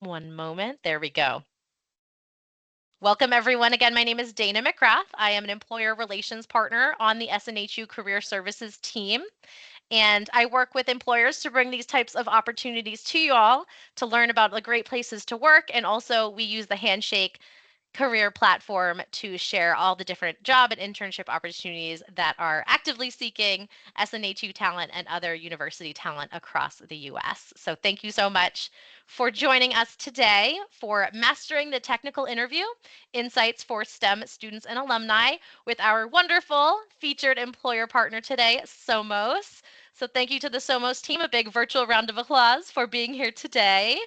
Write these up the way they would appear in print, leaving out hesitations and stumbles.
One moment. There we go. Welcome, everyone. Again, my name is Dana McGrath. I am an employer relations partner on the SNHU Career Services team. And I work with employers to bring these types of opportunities to you all to learn about the great places to work. And also, we use the Handshake career platform to share all the different job and internship opportunities that are actively seeking SNHU talent and other university talent across the US. So thank you so much for joining us today for Mastering the Technical Interview, Insights for STEM Students and Alumni with our wonderful featured employer partner today, Somos. So thank you to the Somos team, a big virtual round of applause for being here today.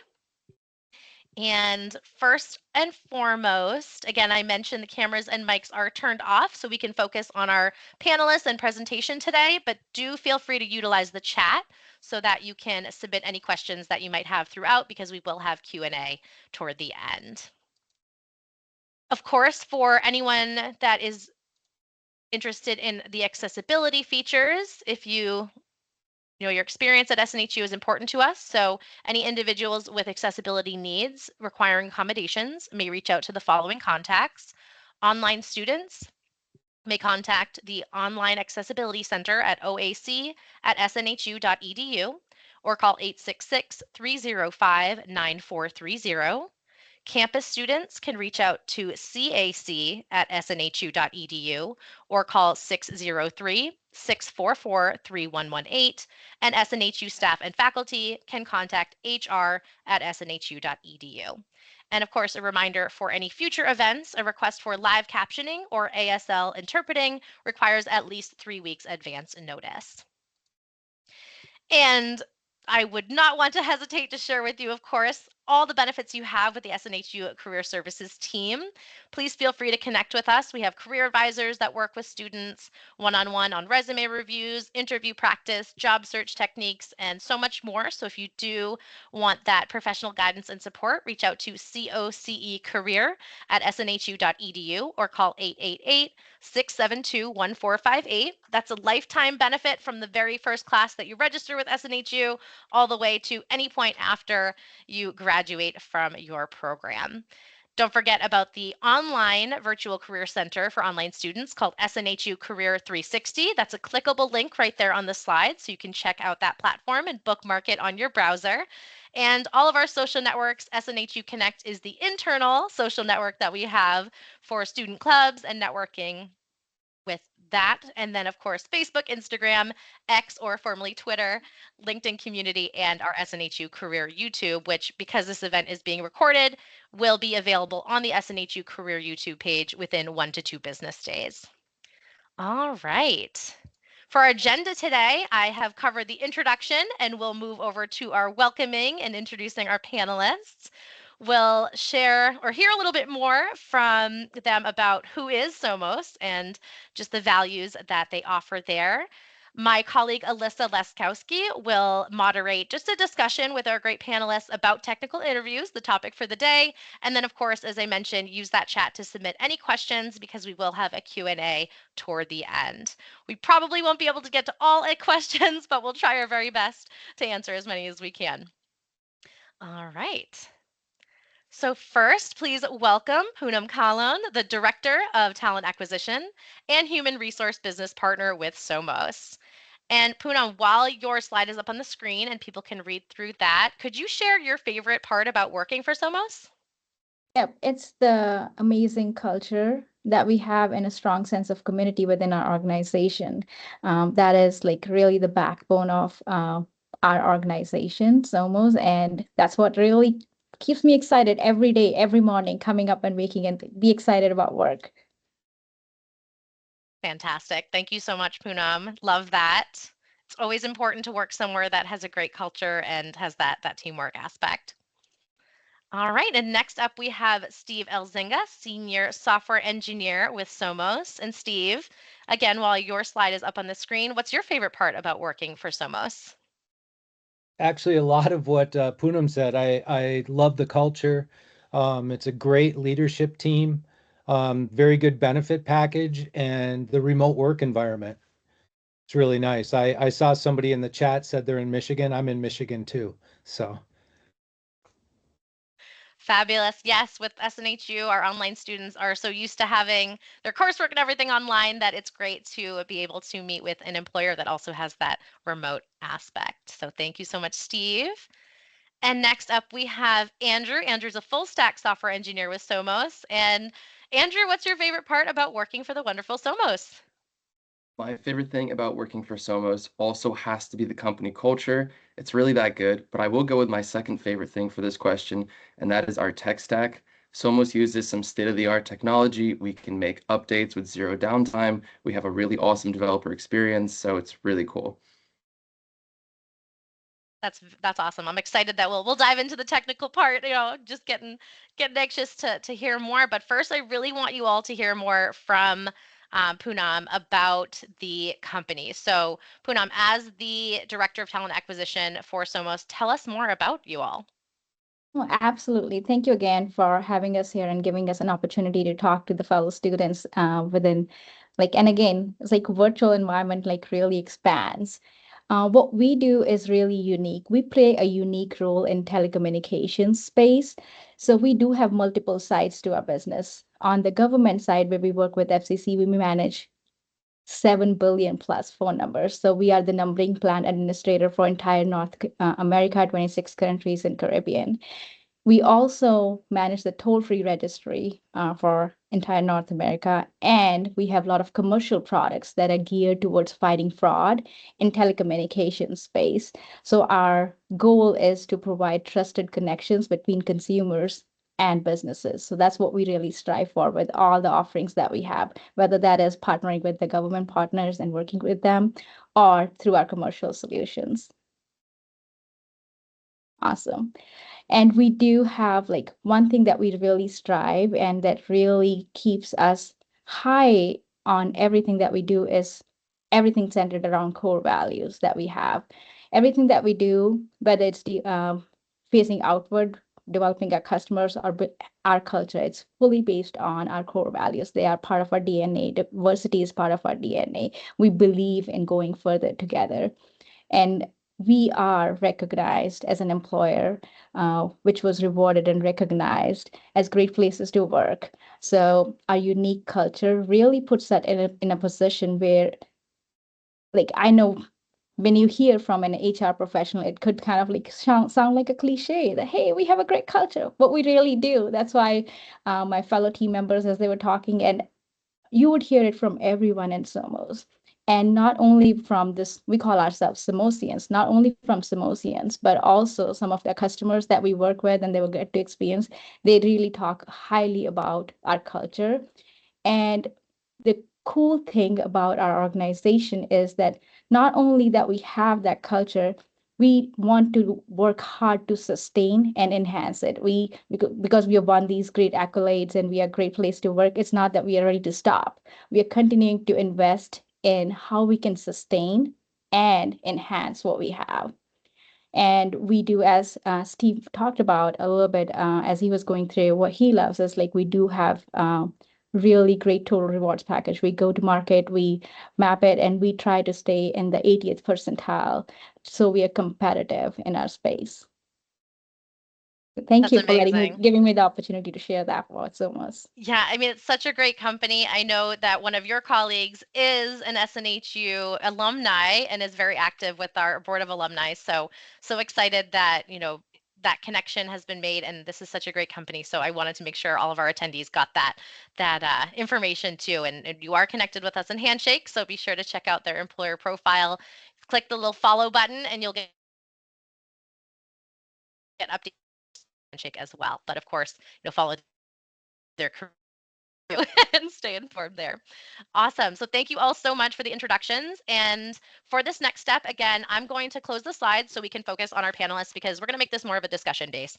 And first and foremost, again, I mentioned the cameras and mics are turned off so we can focus on our panelists and presentation today, but do feel free to utilize the chat so that you can submit any questions that you might have throughout because we will have Q&A toward the end. Of course, for anyone that is interested in the accessibility features, if you know, your experience at SNHU is important to us, so any individuals with accessibility needs requiring accommodations may reach out to the following contacts. Online students may contact the Online Accessibility Center at oac@snhu.edu or call 866-305-9430. Campus students can reach out to cac@snhu.edu or call 603-644-3118, and SNHU staff and faculty can contact hr@snhu.edu. And of course, a reminder for any future events, a request for live captioning or ASL interpreting requires at least 3 weeks advance notice. And I would not want to hesitate to share with you, of course, all the benefits you have with the SNHU Career Services team. Please feel free to connect with us. We have career advisors that work with students one-on-one on resume reviews, interview practice, job search techniques, and so much more. So if you do want that professional guidance and support, reach out to cocecareer@snhu.edu or call 888-672-1458. That's a lifetime benefit from the very first class that you register with SNHU all the way to any point after you graduate from your program. Don't forget about the online virtual career center for online students called SNHU Career 360. That's a clickable link right there on the slide, so you can check out that platform and bookmark it on your browser. And all of our social networks, SNHU Connect is the internal social network that we have for student clubs and networking with that. And then, of course, Facebook, Instagram, X, or formerly Twitter, LinkedIn community, and our SNHU Career YouTube, which, because this event is being recorded, will be available on the SNHU Career YouTube page within 1 to 2 business days. All right. For our agenda today, I have covered the introduction and we'll move over to our welcoming and introducing our panelists. We'll share or hear a little bit more from them about who is Somos and just the values that they offer there. My colleague Alyssa Leskowski will moderate just a discussion with our great panelists about technical interviews, the topic for the day. And then, of course, as I mentioned, use that chat to submit any questions because we will have a Q&A toward the end. We probably won't be able to get to all questions, but we'll try our very best to answer as many as we can. All right. So first, please welcome Poonam Kalon, the Director of Talent Acquisition and Human Resource Business Partner with Somos. And Poonam, while your slide is up on the screen and people can read through that, could you share your favorite part about working for Somos? Yep, it's the amazing culture that we have and a strong sense of community within our organization. That is like really the backbone of our organization, Somos, and that's what really keeps me excited every day, every morning, coming up and waking and be excited about work. Fantastic. Thank you so much, Poonam. Love that. It's always important to work somewhere that has a great culture and has that teamwork aspect. All right, and next up we have Steve Elzinga, Senior Software Engineer with Somos. And Steve, again, while your slide is up on the screen, what's your favorite part about working for Somos? Actually, a lot of what Poonam said. I love the culture. It's a great leadership team, very good benefit package, and the remote work environment. It's really nice. I saw somebody in the chat said they're in Michigan. I'm in Michigan too. So Fabulous. Yes, with SNHU, our online students are so used to having their coursework and everything online that it's great to be able to meet with an employer that also has that remote aspect. So thank you so much, Steve. And next up, we have Andrew. Andrew's a full stack software engineer with Somos. And Andrew, what's your favorite part about working for the wonderful Somos? My favorite thing about working for Somos also has to be the company culture. It's really that good, but I will go with my second favorite thing for this question, and that is our tech stack. Somos uses some state-of-the-art technology. We can make updates with zero downtime. We have a really awesome developer experience, so it's really cool. That's awesome. I'm excited that we'll dive into the technical part. Just getting anxious to hear more. But first, I really want you all to hear more from Poonam about the company. So, Poonam, as the director of talent acquisition for Somos, tell us more about you all. Oh, absolutely. Thank you again for having us here and giving us an opportunity to talk to the fellow students within and again, it's like virtual environment like really expands. What we do is really unique. We play a unique role in telecommunications space. So we do have multiple sides to our business. On the government side, where we work with FCC, we manage 7 billion plus phone numbers. So we are the numbering plan administrator for entire North America, 26 countries in Caribbean. We also manage the toll-free registry for entire North America, and we have a lot of commercial products that are geared towards fighting fraud in telecommunications space. So our goal is to provide trusted connections between consumers and businesses. So that's what we really strive for with all the offerings that we have, whether that is partnering with the government partners and working with them or through our commercial solutions. Awesome. And we do have one thing that we really strive and that really keeps us high on everything that we do is everything centered around core values that we have. Everything that we do, whether it's facing outward, developing our customers or our culture, it's fully based on our core values. They are part of our DNA. Diversity is part of our DNA. We believe in going further together. And we are recognized as an employer, which was rewarded and recognized as great places to work. So our unique culture really puts that in a position where, I know when you hear from an HR professional, it could kind of sound like a cliche that, hey, we have a great culture, but we really do. That's why my fellow team members, as they were talking, and you would hear it from everyone in Somos. And not only from this, we call ourselves Samosians, not only from Samosians, but also some of the customers that we work with and they will get to experience. They really talk highly about our culture. And the cool thing about our organization is that not only that we have that culture, we want to work hard to sustain and enhance it. Because we have won these great accolades and we are a great place to work, it's not that we are ready to stop. We are continuing to invest in how we can sustain and enhance what we have. And we do, as Steve talked about a little bit as he was going through what he loves, is we do have really great total rewards package. We go to market, we map it, and we try to stay in the 80th percentile. So we are competitive in our space. Thank That's you for amazing. giving me the opportunity to share that with Somos. Yeah, I mean, it's such a great company. I know that one of your colleagues is an SNHU alumni and is very active with our board of alumni. So excited that, that connection has been made and this is such a great company. So I wanted to make sure all of our attendees got that information too. And you are connected with us in Handshake, so be sure to check out their employer profile. Click the little follow button and you'll get updates on Handshake as well. But of course, follow their career and stay informed there. Awesome. So thank you all so much for the introductions. And for this next step, again, I'm going to close the slides so we can focus on our panelists because we're going to make this more of a discussion base.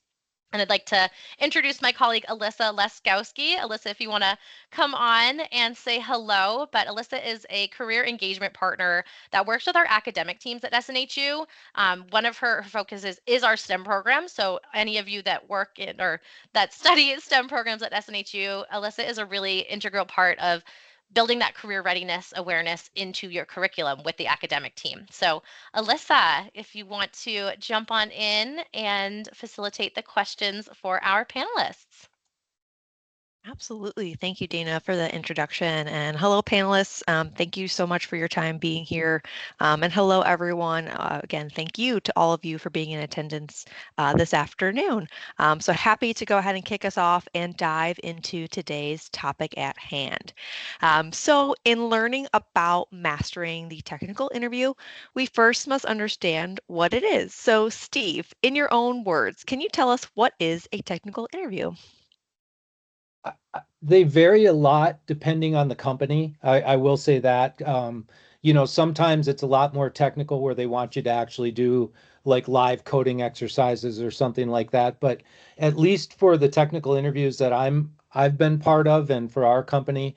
And I'd like to introduce my colleague, Alyssa Leskowski. Alyssa, if you want to come on and say hello. But Alyssa is a career engagement partner that works with our academic teams at SNHU. One of her focuses is our STEM program. So any of you that work in or that study STEM programs at SNHU, Alyssa is a really integral part of building that career readiness awareness into your curriculum with the academic team. So, Alyssa, if you want to jump on in and facilitate the questions for our panelists. Absolutely. Thank you, Dana, for the introduction. And hello, panelists. Thank you so much for your time being here. And hello, everyone. Again, thank you to all of you for being in attendance this afternoon. So happy to go ahead and kick us off and dive into today's topic at hand. So in learning about mastering the technical interview, we first must understand what it is. So Steve, in your own words, can you tell us what is a technical interview? They vary a lot depending on the company. I will say that. Sometimes it's a lot more technical where they want you to actually do like live coding exercises or something like that. But at least for the technical interviews that I've been part of and for our company,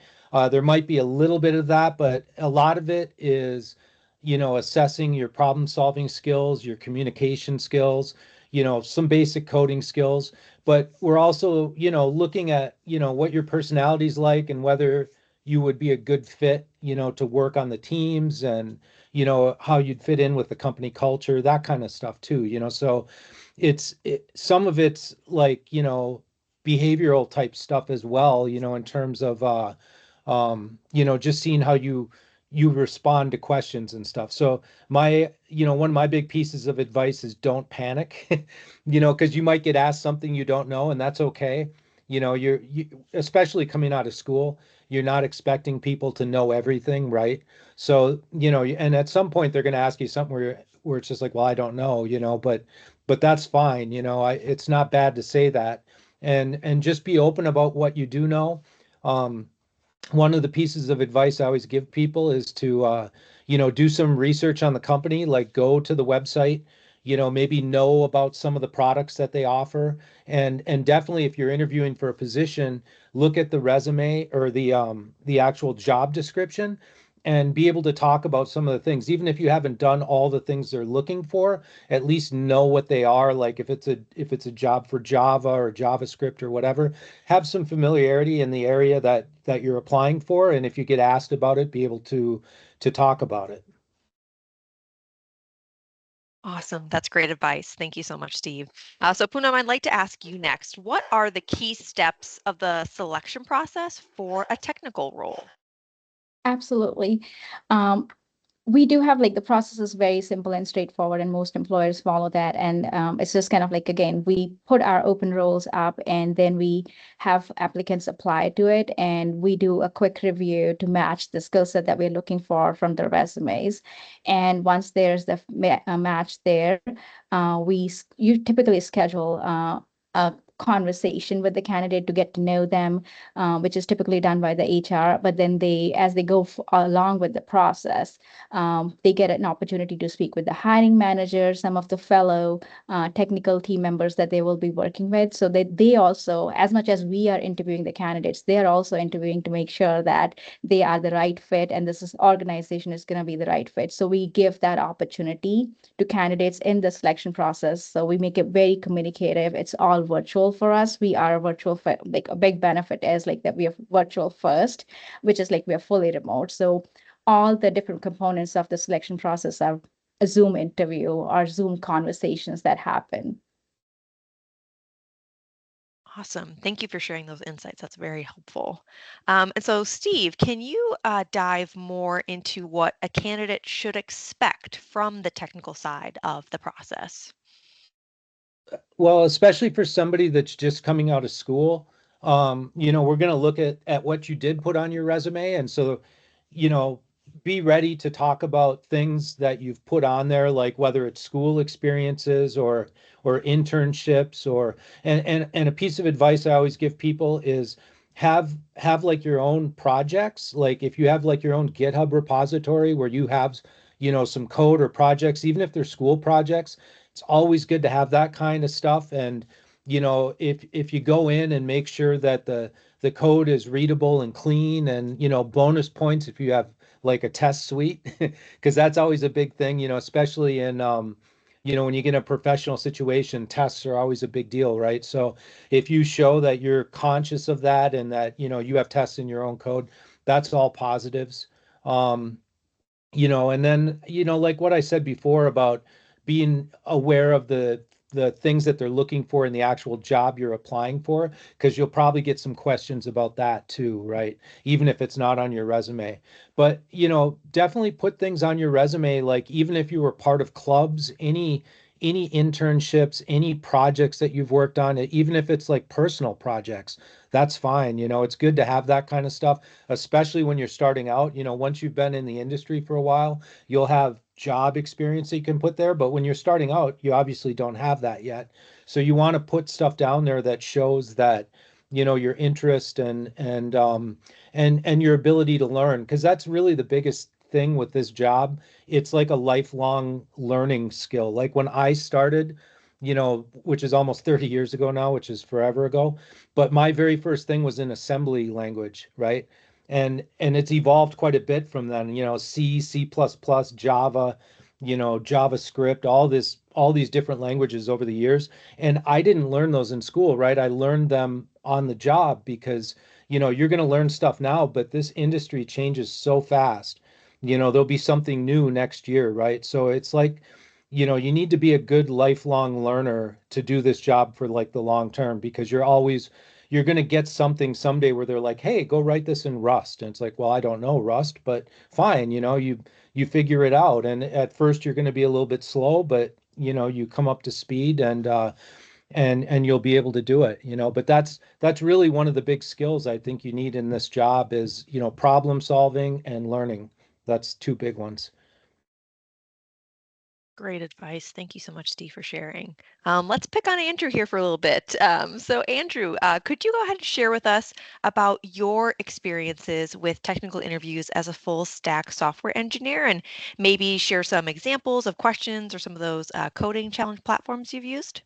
there might be a little bit of that, but a lot of it is, assessing your problem solving skills, your communication skills, some basic coding skills. But we're also, looking at, what your personality's like and whether you would be a good fit, to work on the teams and, how you'd fit in with the company culture, that kind of stuff too, So some of it's like, behavioral type stuff as well, in terms of just seeing how you respond to questions and stuff. So one of my big pieces of advice is don't panic, because you might get asked something you don't know, and that's okay. Especially coming out of school, you're not expecting people to know everything, right? So, and at some point they're going to ask you something where it's just like, well, I don't know, but that's fine. It's not bad to say that and just be open about what you do know. One of the pieces of advice I always give people is to, do some research on the company, like go to the website, maybe know about some of the products that they offer. And definitely if you're interviewing for a position, look at the resume or the actual job description and be able to talk about some of the things, even if you haven't done all the things they're looking for, at least know what they are. Like if it's a job for Java or JavaScript or whatever, have some familiarity in the area that you're applying for, and if you get asked about it, be able to talk about it. Awesome. That's great advice. Thank you so much, Steve. So Poonam, I'd like to ask you next, what are the key steps of the selection process for a technical role? Absolutely. Um, we do have like the process is very simple and straightforward, and most employers follow that. And it's just kind of like, again, we put our open roles up and then we have applicants apply to it. And we do a quick review to match the skill set that we're looking for from their resumes. And once there's the match there, you typically schedule a conversation with the candidate to get to know them, which is typically done by the HR. But then as they go along with the process, they get an opportunity to speak with the hiring manager, some of the fellow technical team members that they will be working with, so that they also, as much as we are interviewing the candidates, they are also interviewing to make sure that they are the right fit and organization is going to be the right fit. So we give that opportunity to candidates in the selection process. So we make it very communicative. It's all virtual for us. We are virtual, like a big benefit is like that we are virtual first, which is like we are fully remote. So all the different components of the selection process are a Zoom interview or Zoom conversations that happen. Awesome. Thank you for sharing those insights. That's very helpful. And so, Steve, can you dive more into what a candidate should expect from the technical side of the process? Well, especially for somebody that's just coming out of school, we're going to look at what you did put on your resume. And so, you know, be ready to talk about things that you've put on there, like whether it's school experiences or internships and a piece of advice I always give people is have like your own projects. Like if you have like your own GitHub repository where you have, some code or projects, even if they're school projects, it's always good to have that kind of stuff. And if you go in and make sure that the code is readable and clean, and bonus points if you have like a test suite, because that's always a big thing, especially in when you get in a professional situation, tests are always a big deal, right? So if you show that you're conscious of that and that you have tests in your own code, that's all positives. Um, and then, like what I said before about being aware of the things that they're looking for in the actual job you're applying for, because you'll probably get some questions about that too, right? Even if it's not on your resume. But, definitely put things on your resume, like even if you were part of clubs, any internships, any projects that you've worked on, even if it's like personal projects, that's fine. It's good to have that kind of stuff, especially when you're starting out. Once you've been in the industry for a while, you'll have job experience that you can put there. But when you're starting out, you obviously don't have that yet. So you want to put stuff down there that shows that, your interest and your ability to learn, because that's really the biggest thing with this job. It's like a lifelong learning skill. Like when I started, which is almost 30 years ago now, which is forever ago, but my very first thing was in assembly language, right? And it's evolved quite a bit from then, C, C++, Java, JavaScript, all these different languages over the years. And I didn't learn those in school, right? I learned them on the job because, you're going to learn stuff now, but this industry changes so fast. There'll be something new next year, right? So it's like, you need to be a good lifelong learner to do this job for like the long term, because you're going to get something someday where they're like, hey, go write this in Rust. And it's like, well, I don't know Rust, but fine, you figure it out. And at first you're going to be a little bit slow, but you come up to speed and you'll be able to do it. But that's really one of the big skills I think you need in this job is, problem solving and learning. That's two big ones. Great advice. Thank you so much, Steve, for sharing. Let's pick on Andrew here for a little bit. So Andrew, could you go ahead and share with us about your experiences with technical interviews as a full stack software engineer, and maybe share some examples of questions or some of those coding challenge platforms you've used?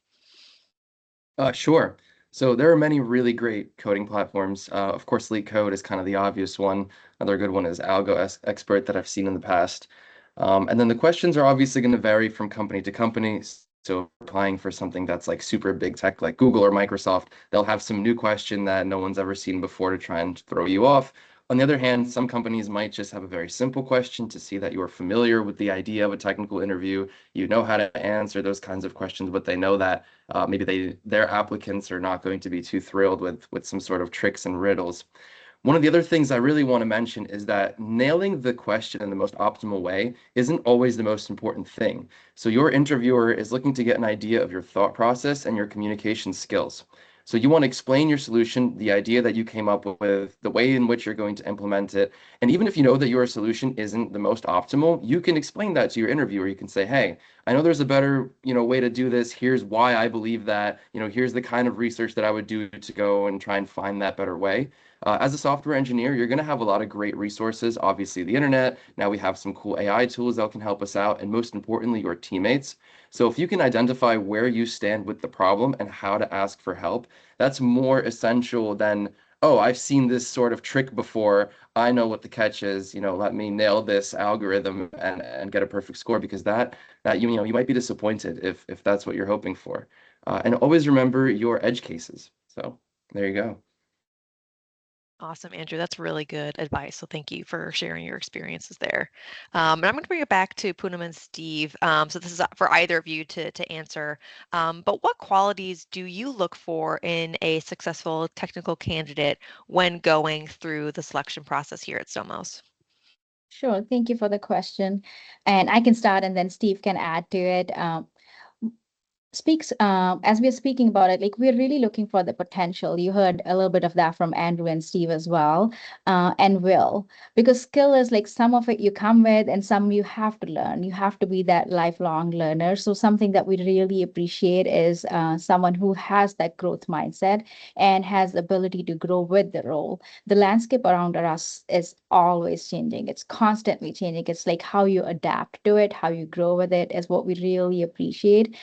Sure. So there are many really great coding platforms. Of course, LeetCode is kind of the obvious one. Another good one is Expert that I've seen in the past. And then the questions are obviously going to vary from company to company. So applying for something that's like super big tech, like Google or Microsoft, they'll have some new question that no one's ever seen before to try and throw you off. On the other hand, some companies might just have a very simple question to see that you are familiar with the idea of a technical interview. You know how to answer those kinds of questions, but they know that maybe their applicants are not going to be too thrilled with some sort of tricks and riddles. One of the other things I really want to mention is that nailing the question in the most optimal way isn't always the most important thing. So your interviewer is looking to get an idea of your thought process and your communication skills. So you want to explain your solution, the idea that you came up with, the way in which you're going to implement it. And even if you know that your solution isn't the most optimal, you can explain that to your interviewer. You can say, hey, I know there's a better, way to do this. Here's why I believe that, here's the kind of research that I would do to go and try and find that better way. As a software engineer, you're going to have a lot of great resources. Obviously, the internet. Now we have some cool AI tools that can help us out, and most importantly, your teammates. So if you can identify where you stand with the problem and how to ask for help, that's more essential than, oh, I've seen this sort of trick before. I know what the catch is. Let me nail this algorithm and get a perfect score, because that you might be disappointed if that's what you're hoping for. And always remember your edge cases. So there you go. Awesome, Andrew. That's really good advice. So thank you for sharing your experiences there. And I'm going to bring it back to Poonam and Steve. So this is for either of you to answer. But what qualities do you look for in a successful technical candidate when going through the selection process here at Somos? Sure. Thank you for the question. And I can start and then Steve can add to it. Speaks as we're speaking about it, like we're really looking for the potential. You heard a little bit of that from Andrew and Steve as well, and Will, because skill is like some of it you come with and some you have to learn. You have to be that lifelong learner. So something that we really appreciate is someone who has that growth mindset and has the ability to grow with the role. The landscape around us is always changing. It's constantly changing. It's like how you adapt to it, how you grow with it is what we really appreciate.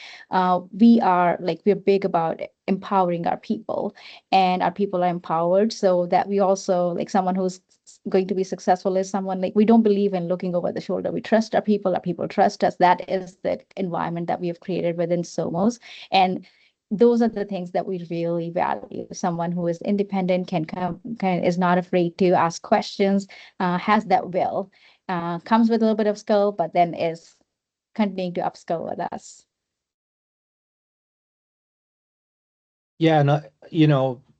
We're big about empowering our people, and our people are empowered, so that we also like someone who's going to be successful is someone like we don't believe in looking over the shoulder. We trust our people trust us. That is the environment that we have created within Somos. And those are the things that we really value. Someone who is independent, can come, is not afraid to ask questions, has that will, comes with a little bit of skill, but then is continuing to upskill with us. Yeah, and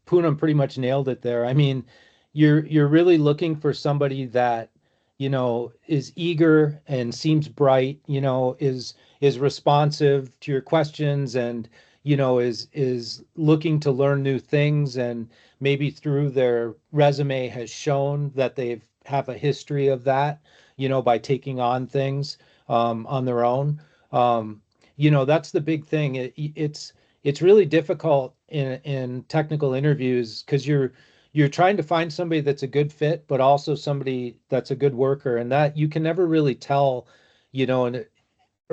Poonam pretty much nailed it there. I mean, you're really looking for somebody that, is eager and seems bright, is responsive to your questions and, is looking to learn new things and maybe through their resume has shown that they've have a history of that, by taking on things on their own. Um, that's the big thing. It's really difficult in technical interviews because you're trying to find somebody that's a good fit, but also somebody that's a good worker, and that you can never really tell, and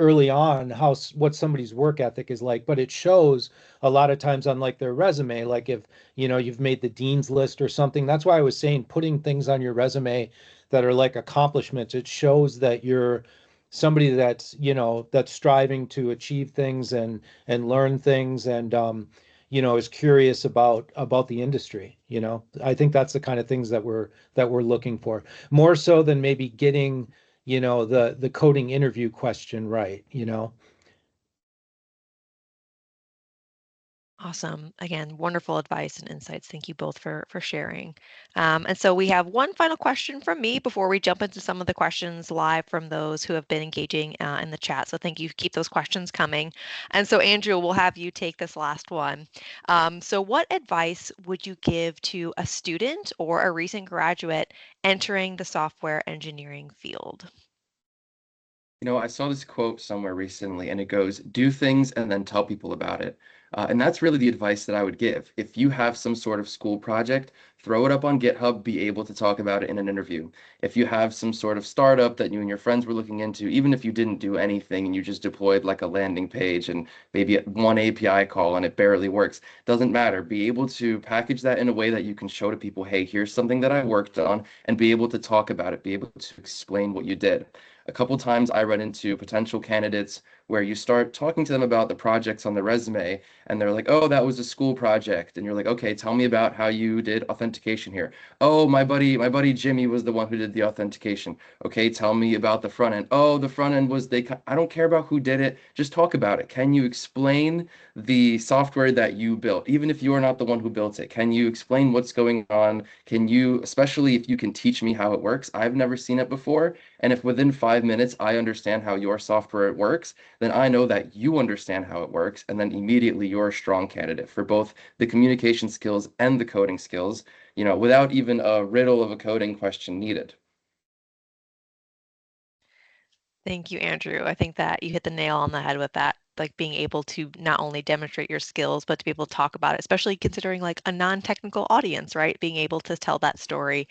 early on what somebody's work ethic is like, but it shows a lot of times on like their resume, like if you've made the dean's list or something. That's why I was saying putting things on your resume that are like accomplishments. It shows that you're somebody that's that's striving to achieve things and learn things and is curious about the industry. I think that's the kind of things that we're looking for, more so than maybe getting the coding interview question right. Awesome. Again, wonderful advice and insights. Thank you both for sharing. And so we have one final question from me before we jump into some of the questions live from those who have been engaging in the chat. So thank you. Keep those questions coming. And so Andrew, we'll have you take this last one. So what advice would you give to a student or a recent graduate entering the software engineering field? I saw this quote somewhere recently, and it goes, do things and then tell people about it. And that's really the advice that I would give. If you have some sort of school project, throw it up on GitHub, be able to talk about it in an interview. If you have some sort of startup that you and your friends were looking into, even if you didn't do anything and you just deployed like a landing page and maybe one API call and it barely works, doesn't matter. Be able to package that in a way that you can show to people, hey, here's something that I worked on, and be able to talk about it, be able to explain what you did. A couple times I run into potential candidates where you start talking to them about the projects on the resume and they're like, oh, that was a school project. And you're like, okay, tell me about how you did authentication here. Oh, my buddy Jimmy was the one who did the authentication. Okay, tell me about the front end. Oh, the front end was I don't care about who did it. Just talk about it. Can you explain the software that you built, even if you are not the one who built it? Can you explain what's going on? Can you, especially if you can teach me how it works? I've never seen it before. And if within 5 minutes I understand how your software works, then I know that you understand how it works. And then immediately you're a strong candidate for both the communication skills and the coding skills, without even a riddle of a coding question needed. Thank you, Andrew. I think that you hit the nail on the head with that, like being able to not only demonstrate your skills, but to be able to talk about it, especially considering like a non-technical audience, right? Being able to tell that story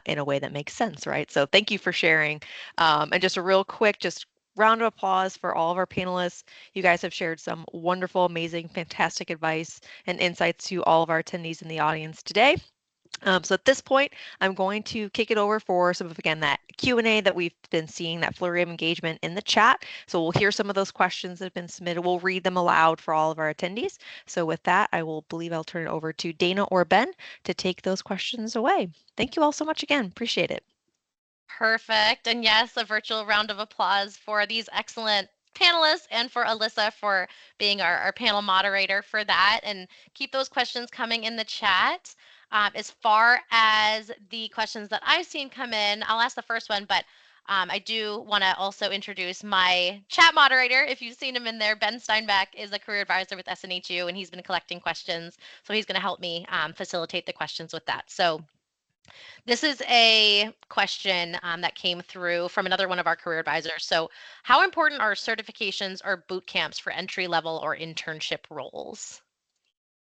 in a way that makes sense, right? So thank you for sharing. And just a real quick, just round of applause for all of our panelists. You guys have shared some wonderful, amazing, fantastic advice and insights to all of our attendees in the audience today. So at this point, I'm going to kick it over for some of, again, that Q&A that we've been seeing, that flurry of engagement in the chat. So we'll hear some of those questions that have been submitted. We'll read them aloud for all of our attendees. So with that, I'll turn it over to Dana or Ben to take those questions away. Thank you all so much again. Appreciate it. Perfect. And yes, a virtual round of applause for these excellent panelists and for Alyssa for being our panel moderator for that. And keep those questions coming in the chat. As far as the questions that I've seen come in, I'll ask the first one, but I do want to also introduce my chat moderator. If you've seen him in there, Ben Steinbeck is a career advisor with SNHU, and he's been collecting questions. So he's going to help me facilitate the questions with that. So this is a question that came through from another one of our career advisors. So how important are certifications or boot camps for entry level or internship roles?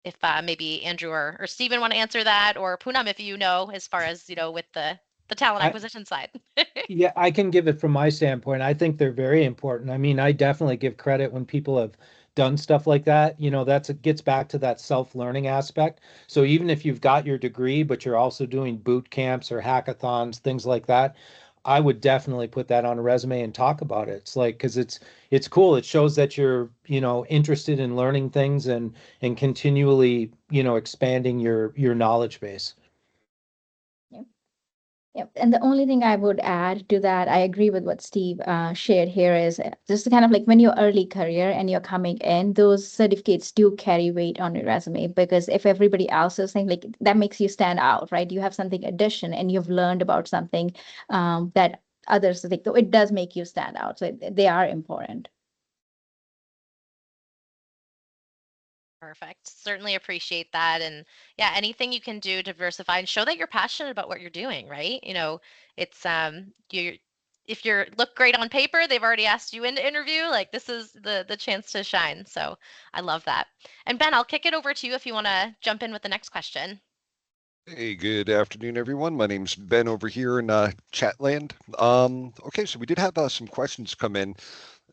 If maybe Andrew or Stephen want to answer that, or Poonam, if you know, as far as, with the talent I, acquisition side. yeah, I can give it from my standpoint. I think they're very important. I mean, I definitely give credit when people have done stuff like that. It gets back to that self-learning aspect. So even if you've got your degree, but you're also doing boot camps or hackathons, things like that, I would definitely put that on a resume and talk about it. It's like, because it's cool. It shows that you're, interested in learning things and continually, expanding your knowledge base. Yep. Yep. And the only thing I would add to that, I agree with what Steve shared here, is just kind of like when you're early career and you're coming in, those certificates do carry weight on your resume, because if everybody else is saying, like, that makes you stand out, right? You have something addition and you've learned about something that others think, so it does make you stand out. So they are important. Perfect. Certainly appreciate that. And yeah, anything you can do to diversify and show that you're passionate about what you're doing, right? It's you if you look great on paper, they've already asked you in to interview, like this is the chance to shine. So I love that. And Ben, I'll kick it over to you if you want to jump in with the next question. Hey, good afternoon, everyone. My name's Ben over here in Chatland. Okay, so we did have some questions come in,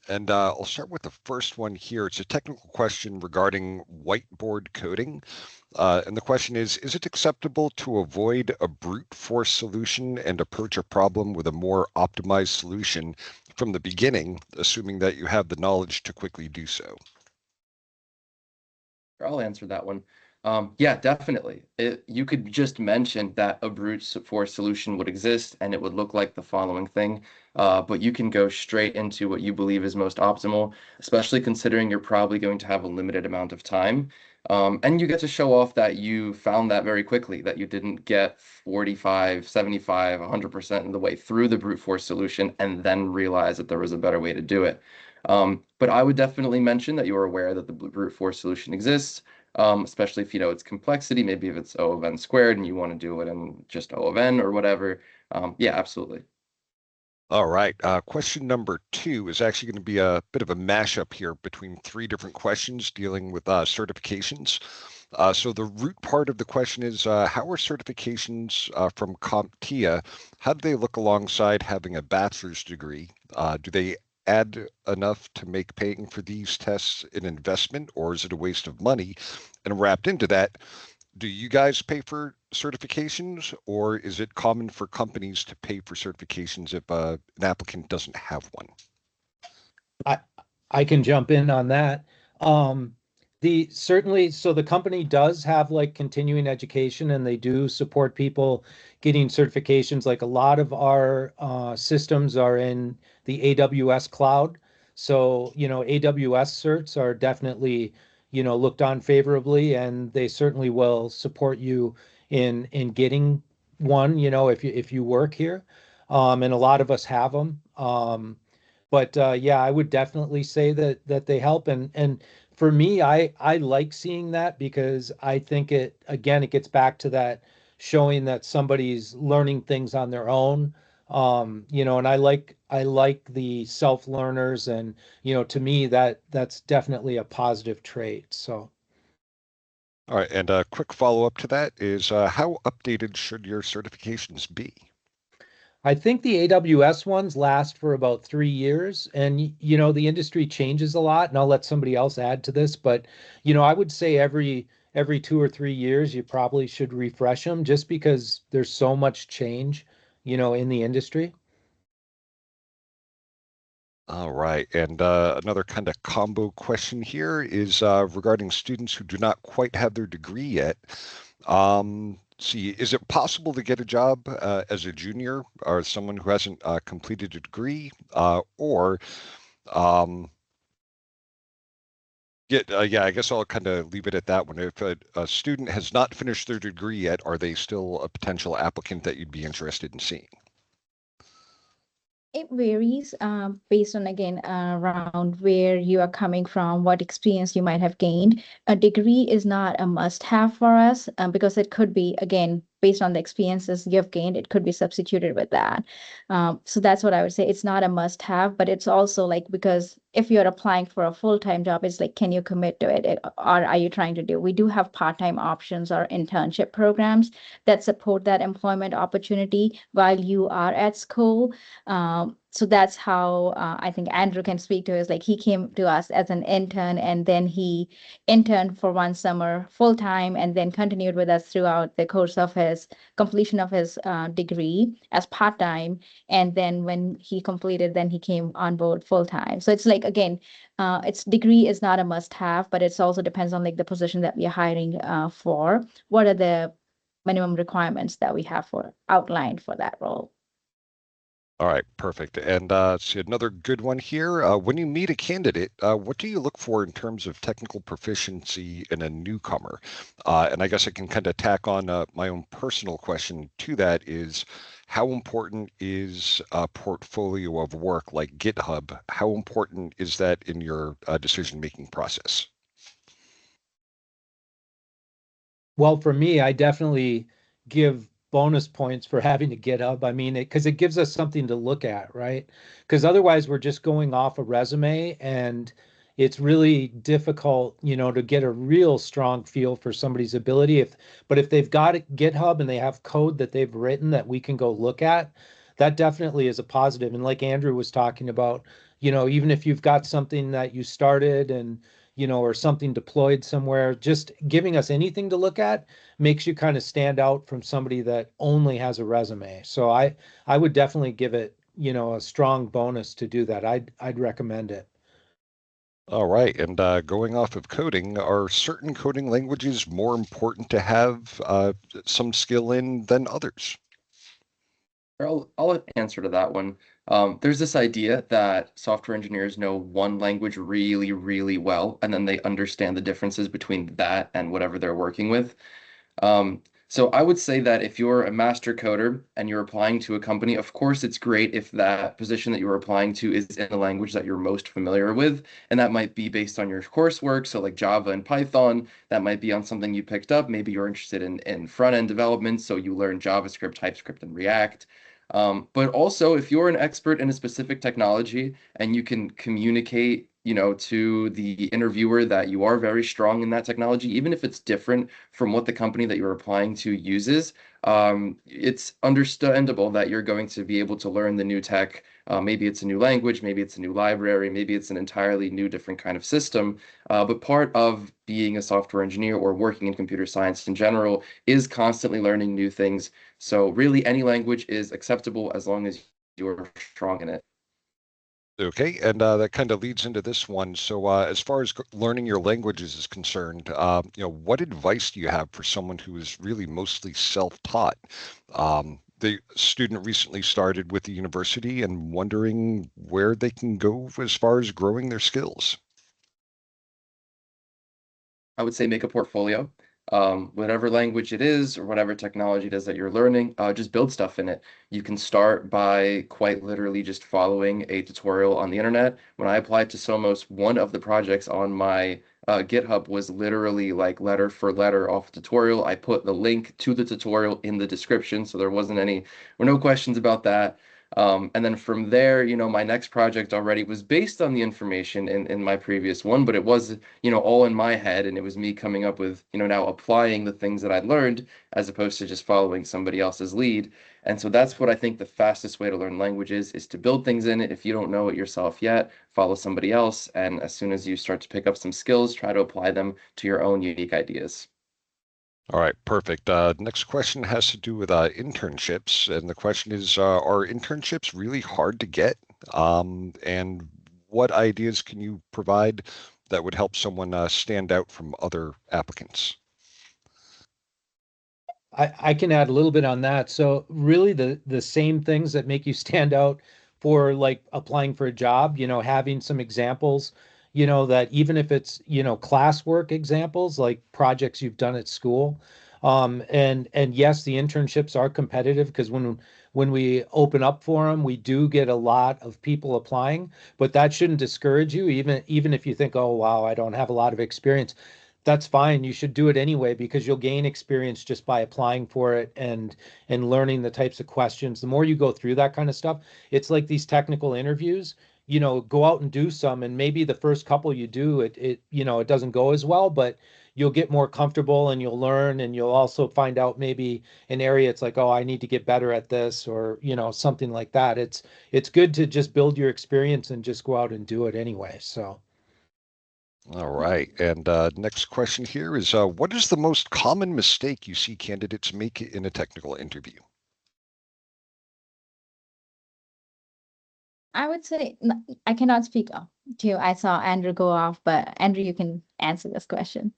and I'll start with the first one here. It's a technical question regarding whiteboard coding. And the question is it acceptable to avoid a brute force solution and approach a problem with a more optimized solution from the beginning, assuming that you have the knowledge to quickly do so? I'll answer that one. Yeah, definitely. You could just mention that a brute force solution would exist and it would look like the following thing, but you can go straight into what you believe is most optimal, especially considering you're probably going to have a limited amount of time. And you get to show off that you found that very quickly, that you didn't get 45, 75, 100% of the way through the brute force solution and then realize that there was a better way to do it. But I would definitely mention that you are aware that the brute force solution exists, especially if you know its complexity, maybe if it's O of n squared and you want to do it in just O of n or whatever. Yeah, absolutely. All right. Question number 2 is actually going to be a bit of a mashup here between 3 different questions dealing with certifications. So the root part of the question is, how are certifications from CompTIA, how do they look alongside having a bachelor's degree? Do they add enough to make paying for these tests an investment, or is it a waste of money? And wrapped into that, do you guys pay for certifications, or is it common for companies to pay for certifications if an applicant doesn't have one? I I can jump in on that. Um, the certainly, so the company does have like continuing education and they do support people getting certifications. Like a lot of our systems are in the AWS cloud. So, AWS certs are definitely, looked on favorably, and they certainly will support you in getting one, if you work here. And a lot of us have them. But yeah, I would definitely say that they help. And for me, I like seeing that, because I think it gets back to that showing that somebody's learning things on their own. And I like the self-learners, and to me that's definitely a positive trait. So All right, and a quick follow-up to that is, how updated should your certifications be? I think the AWS ones last for about 3 years, and the industry changes a lot. And I'll let somebody else add to this, but I would say every 2 or 3 years you probably should refresh them, just because there's so much change, in the industry. All right, and another kind of combo question here is regarding students who do not quite have their degree yet. See, is it possible to get a job as a junior or someone who hasn't completed a degree, or um, yeah, I guess I'll kind of leave it at that one. If a student has not finished their degree yet, are they still a potential applicant that you'd be interested in seeing? It varies based on, again, around where you are coming from, what experience you might have gained. A degree is not a must-have for us, because it could be, again, based on the experiences you've gained, it could be substituted with that. So that's what I would say. It's not a must-have, but it's also like, because if you're applying for a full-time job, it's like, can you commit to it, or are you trying to do? We do have part-time options or internship programs that support that employment opportunity while you are at school. So that's how I think Andrew can speak to is like he came to us as an intern and then he interned for one summer full time and then continued with us throughout the course of his completion of his degree as part time. And then when he completed, then he came on board full time. So it's like, again, its degree is not a must have, but it's also depends on like the position that we are hiring for. What are the minimum requirements that we have for outlined for that role? All right, perfect. And see another good one here. When you meet a candidate, what do you look for in terms of technical proficiency in a newcomer? And I guess I can kind of tack on my own personal question to that is how important is a portfolio of work like GitHub? How important is that in your decision-making process? Well, for me, I definitely give bonus points for having to get up. I mean, because it gives us something to look at, right? Because otherwise, we're just going off a resume, and it's really difficult, to get a real strong feel for somebody's ability. But if they've got GitHub and they have code that they've written that we can go look at, that definitely is a positive. And like Andrew was talking about, even if you've got something that you started and or something deployed somewhere, just giving us anything to look at makes you kind of stand out from somebody that only has a resume. So I would definitely give it, a strong bonus to do that. I'd recommend it. All right, and going off of coding, are certain coding languages more important to have some skill in than others? I'll answer to that one. There's this idea that software engineers know one language really, really well, and then they understand the differences between that and whatever they're working with. So I would say that if you're a master coder and you're applying to a company, of course, it's great if that position that you're applying to is in the language that you're most familiar with. And that might be based on your coursework. So like Java and Python, that might be on something you picked up. Maybe you're interested in front-end development, so you learn JavaScript, TypeScript, and React. But also, if you're an expert in a specific technology and you can communicate, to the interviewer that you are very strong in that technology, even if it's different from what the company that you're applying to uses, it's understandable that you're going to be able to learn the new tech. Maybe it's a new language, maybe it's a new library, maybe it's an entirely new, different kind of system. But part of being a software engineer or working in computer science in general is constantly learning new things. So really, any language is acceptable as long as you're strong in it. Okay, and that kind of leads into this one. So, as far as learning your languages is concerned, what advice do you have for someone who is really mostly self-taught? The student recently started with the university and wondering where they can go as far as growing their skills. I would say make a portfolio. Whatever language it is or whatever technology it is that you're learning, just build stuff in it. You can start by quite literally just following a tutorial on the internet. When I applied to Somos, one of the projects on my GitHub was literally like letter for letter off a tutorial. I put the link to the tutorial in the description, so there were no questions about that. And then from there, my next project already was based on the information in my previous one, but it was, all in my head, and it was me coming up with, now applying the things that I'd learned as opposed to just following somebody else's lead. And so that's what I think the fastest way to learn languages is to build things in it. If you don't know it yourself yet, follow somebody else. And as soon as you start to pick up some skills, try to apply them to your own unique ideas. All right, perfect. Next question has to do with internships, and the question is, are internships really hard to get? And what ideas can you provide that would help someone stand out from other applicants? I can add a little bit on that. So really the same things that make you stand out for like applying for a job, having some examples, that even if it's, classwork examples, like projects you've done at school. And yes, the internships are competitive because when we open up for them, we do get a lot of people applying, but that shouldn't discourage you, even if you think, oh wow, I don't have a lot of experience. That's fine. You should do it anyway because you'll gain experience just by applying for it and learning the types of questions. The more you go through that kind of stuff, it's like these technical interviews. go out and do some, and maybe the first couple you do it doesn't go as well, but you'll get more comfortable and you'll learn, and you'll also find out maybe an area it's like, oh, I need to get better at this, or something like that. It's good to just build your experience and just go out and do it anyway. So All right. And next question here is what is the most common mistake you see candidates make in a technical interview? I would say I cannot speak to. I saw Andrew go off, but Andrew, you can answer this question.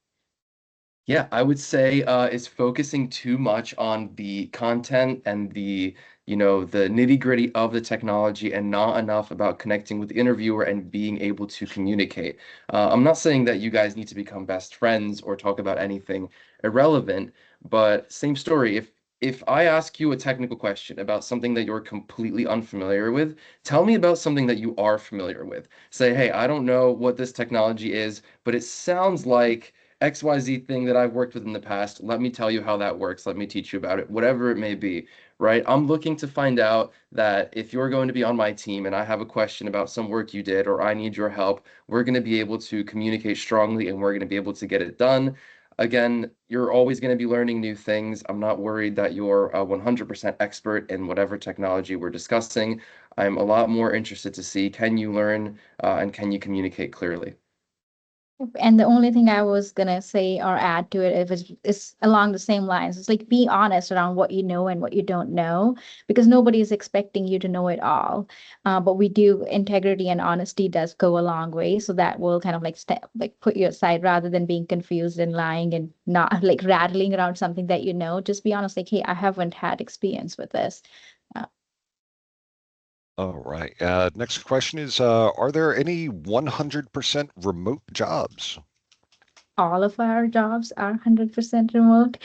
Yeah, I would say is focusing too much on the content and the nitty-gritty of the technology and not enough about connecting with the interviewer and being able to communicate. I'm not saying that you guys need to become best friends or talk about anything irrelevant, but same story. If I ask you a technical question about something that you're completely unfamiliar with, tell me about something that you are familiar with. Say, hey, I don't know what this technology is, but it sounds like XYZ thing that I've worked with in the past. Let me tell you how that works. Let me teach you about it, whatever it may be, right? I'm looking to find out that if you're going to be on my team and I have a question about some work you did or I need your help, we're going to be able to communicate strongly and we're going to be able to get it done. Again, you're always going to be learning new things. I'm not worried that you're a 100% expert in whatever technology we're discussing. I'm a lot more interested to see, can you learn and can you communicate clearly? And the only thing I was gonna say or add to it if it's along the same lines. It's like be honest around what you know and what you don't know, because nobody is expecting you to know it all. But we do integrity and honesty does go a long way. So that will kind of like put you aside rather than being confused and lying and not like rattling around something that you know. Just be honest, like, hey, I haven't had experience with this. All right. Next question is are there any 100% remote jobs? All of our jobs are 100% remote.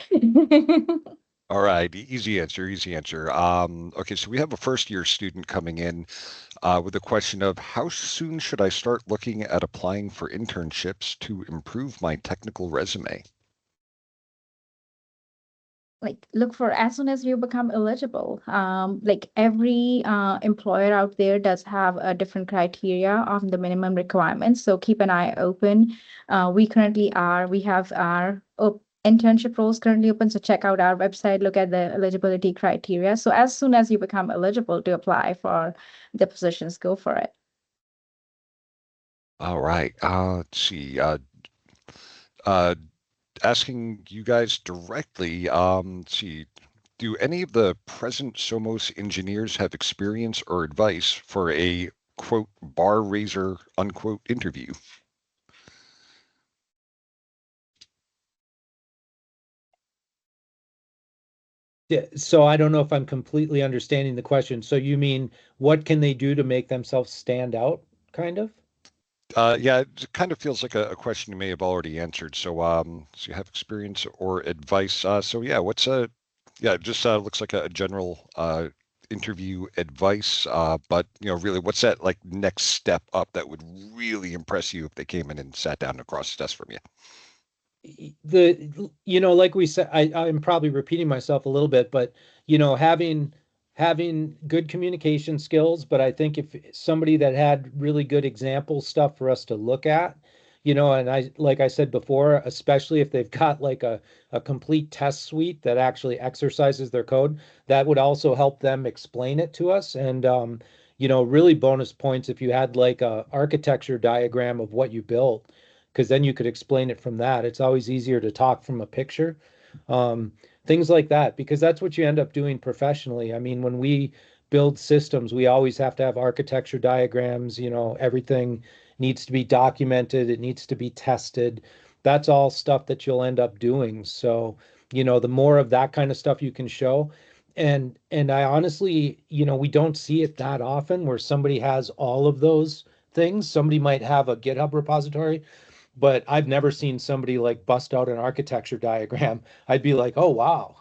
All right, easy answer, easy answer. Okay, so we have a first year student coming in with a question of how soon should I start looking at applying for internships to improve my technical resume? Like look for as soon as you become eligible. Like every employer out there does have a different criteria of the minimum requirements. So keep an eye open. We have our internship roles currently open. So check out our website, look at the eligibility criteria. So as soon as you become eligible to apply for the positions, go for it. All right, let's see. Uh, Asking you guys directly, let's see, do any of the present Somos engineers have experience or advice for a quote bar raiser unquote interview? yeah, so I don't know if I'm completely understanding the question. So you mean what can they do to make themselves stand out, kind of? Yeah, it kind of feels like a question you may have already answered. So you have experience or advice. So yeah, yeah, it just looks like a general interview advice. But really, what's that like next step up that would really impress you if they came in and sat down across the desk from you? Like we said, I'm probably repeating myself a little bit, but having good communication skills. But I think if somebody that had really good example stuff for us to look at, and like I said before, especially if they've got like a complete test suite that actually exercises their code, that would also help them explain it to us. And really bonus points if you had like a architecture diagram of what you built, because then you could explain it from that. It's always easier to talk from a picture. Um, Things like that, because that's what you end up doing professionally. I mean, when we build systems, we always have to have architecture diagrams, everything needs to be documented, it needs to be tested. That's all stuff that you'll end up doing. So, the more of that kind of stuff you can show. And I honestly, we don't see it that often where somebody has all of those things. Somebody might have a GitHub repository, but I've never seen somebody like bust out an architecture diagram. I'd be like, oh, wow.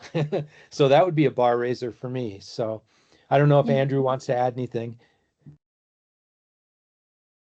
So that would be a bar raiser for me. So I don't know if Yeah. Andrew wants to add anything.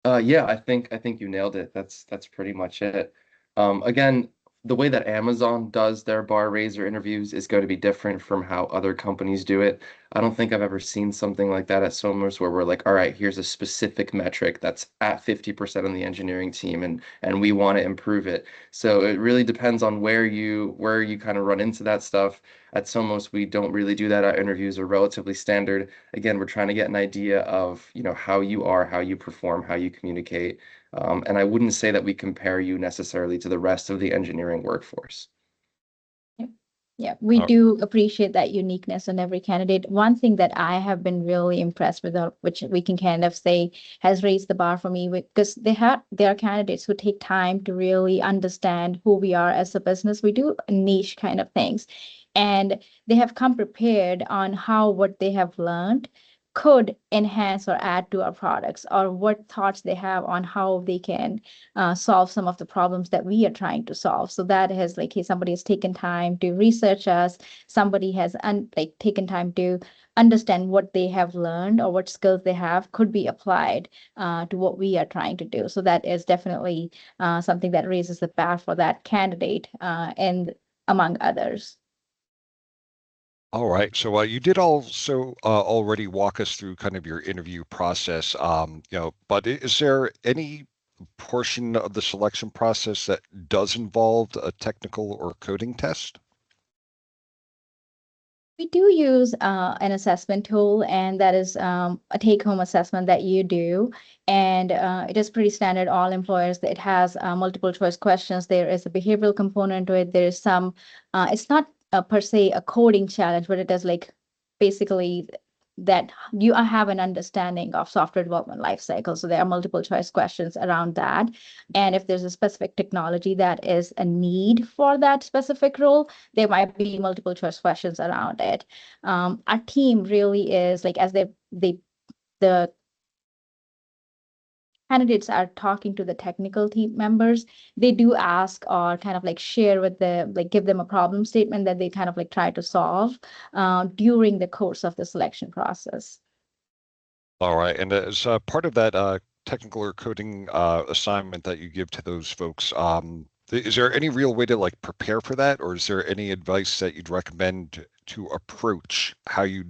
Yeah, I think you nailed it. That's pretty much it. Again, the way that Amazon does their bar raiser interviews is going to be different from how other companies do it. I don't think I've ever seen something like that at Somos where we're like, all right, here's a specific metric that's at 50% on the engineering team and we want to improve it. So it really depends on where you kind of run into that stuff. At Somos, we don't really do that. Our interviews are relatively standard. Again, we're trying to get an idea of, how you are, how you perform, how you communicate. And I wouldn't say that we compare you necessarily to the rest of the engineering workforce. Yeah, we Uh, do appreciate that uniqueness in every candidate. One thing that I have been really impressed with, which we can kind of say has raised the bar for me, because there are candidates who take time to really understand who we are as a business. We do niche kind of things, and they have come prepared on how what they have learned could enhance or add to our products, or what thoughts they have on how they can solve some of the problems that we are trying to solve. So that has like, hey, somebody has taken time to research us. Somebody has taken time to understand what they have learned or what skills they have could be applied to what we are trying to do. So that is definitely something that raises the bar for that candidate and among others. All right. So you did also already walk us through kind of your interview process, but is there any portion of the selection process that does involve a technical or coding test? We do use an assessment tool, and that is a take-home assessment that you do. And it is pretty standard. All employers, it has multiple choice questions. There is a behavioral component to it. There is some, it's not per se a coding challenge, but it is like basically that you have an understanding of software development life cycle. So there are multiple choice questions around that. And if there's a specific technology that is a need for that specific role, there might be multiple choice questions around it. Our team really is like, as the candidates are talking to the technical team members, they do ask or kind of like share with give them a problem statement that they kind of like try to solve during the course of the selection process. All right. And as part of that technical or coding assignment that you give to those folks, is there any real way to like prepare for that, or is there any advice that you'd recommend to approach how you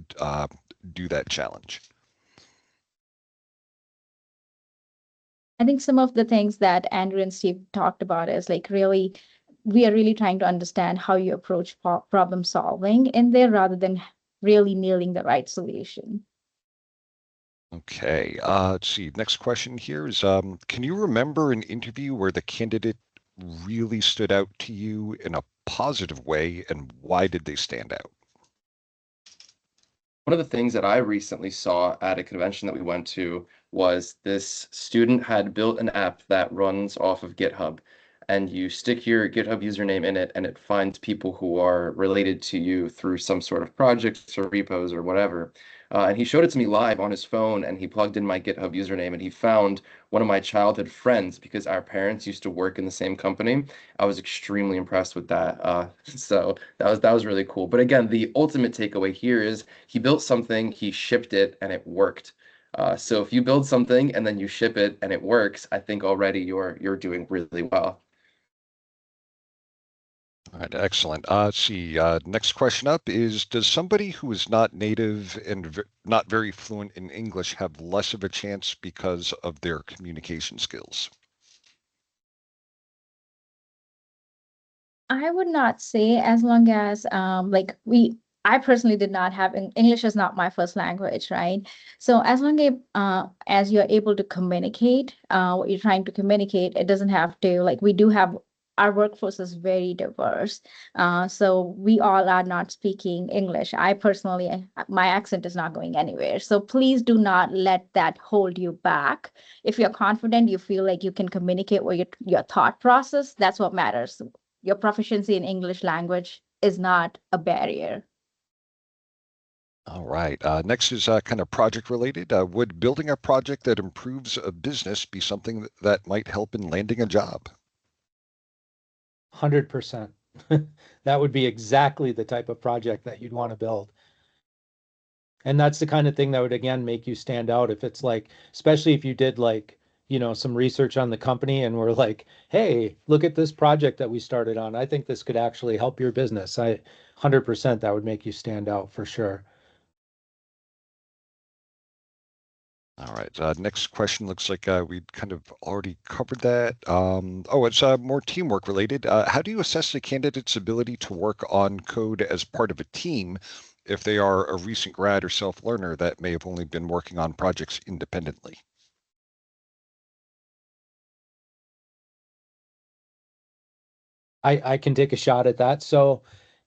do that challenge? I think some of the things that Andrew and Steve talked about is like really, we are really trying to understand how you approach problem solving in there rather than really nailing the right solution. Okay. Let's see. Next question here is, can you remember an interview where the candidate really stood out to you in a positive way, and why did they stand out? One of the things that I recently saw at a convention that we went to was this student had built an app that runs off of GitHub, and you stick your GitHub username in it, and it finds people who are related to you through some sort of projects or repos or whatever. And he showed it to me live on his phone, and he plugged in my GitHub username, and he found one of my childhood friends because our parents used to work in the same company. I was extremely impressed with that. So that was really cool. But again, the ultimate takeaway here is he built something, he shipped it, and it worked. So if you build something and then you ship it and it works, I think already you're doing really well. All right, excellent. Let's see. Next question up is, does somebody who is not native and not very fluent in English have less of a chance because of their communication skills? I would not say, as long as I personally did not have English is not my first language, right? So as you're able to communicate what you're trying to communicate, it doesn't have to like we do have our workforce is very diverse. So we all are not speaking English. I personally, my accent is not going anywhere. So please do not let that hold you back. If you're confident, you feel like you can communicate what your thought process, that's what matters. Your proficiency in English language is not a barrier. All right. Next is kind of project related. Would building a project that improves a business be something that might help in landing a job? 100%. That would be exactly the type of project that you'd want to build. And that's the kind of thing that would again make you stand out if it's like, especially if you did like some research on the company and we're like, hey, look at this project that we started on. I think this could actually help your business. 100% that would make you stand out for sure. All right. Next question looks like we'd kind of already covered that. It's more teamwork related. How do you assess a candidate's ability to work on code as part of a team if they are a recent grad or self-learner that may have only been working on projects independently? I can take a shot at that. So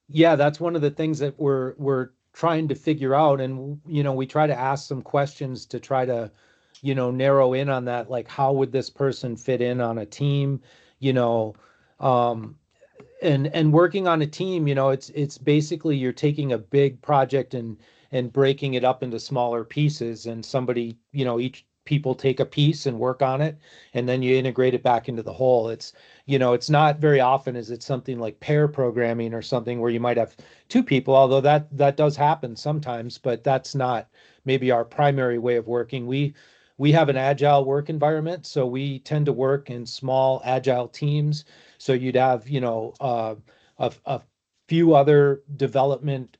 yeah, that's one of the things that we're trying to figure out. And we try to ask some questions to try to, narrow in on that, like how would this person fit in on a team? You know, um, and working on a team, it's basically you're taking a big project and breaking it up into smaller pieces, and somebody, each people take a piece and work on it, and then you integrate it back into the whole. It's not very often is it something like pair programming or something where you might have two people, although that does happen sometimes, but that's not maybe our primary way of working. We have an agile work environment, so we tend to work in small agile teams. So you'd have, a few other development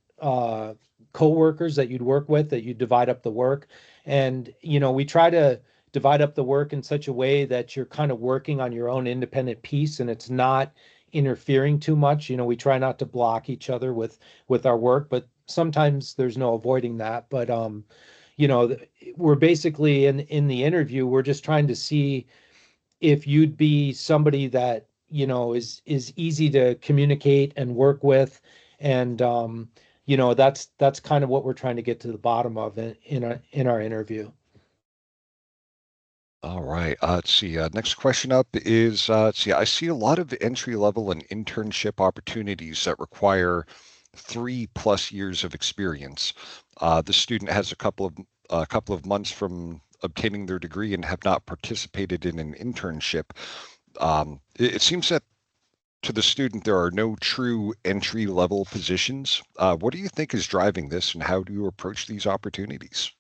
co-workers that you'd work with, that you divide up the work. And, we try to divide up the work in such a way that you're kind of working on your own independent piece and it's not interfering too much. We try not to block each other with our work, but sometimes there's no avoiding that. But we're basically in the interview, we're just trying to see if you'd be somebody that is easy to communicate and work with, and that's kind of what we're trying to get to the bottom of in our interview. All right. Let's see. Next question up is, let's see. I see a lot of entry level and internship opportunities that require 3+ years of experience. The student has a couple of months from obtaining their degree and have not participated in an internship. It seems that to the student there are no true entry level positions. What do you think is driving this, and how do you approach these opportunities?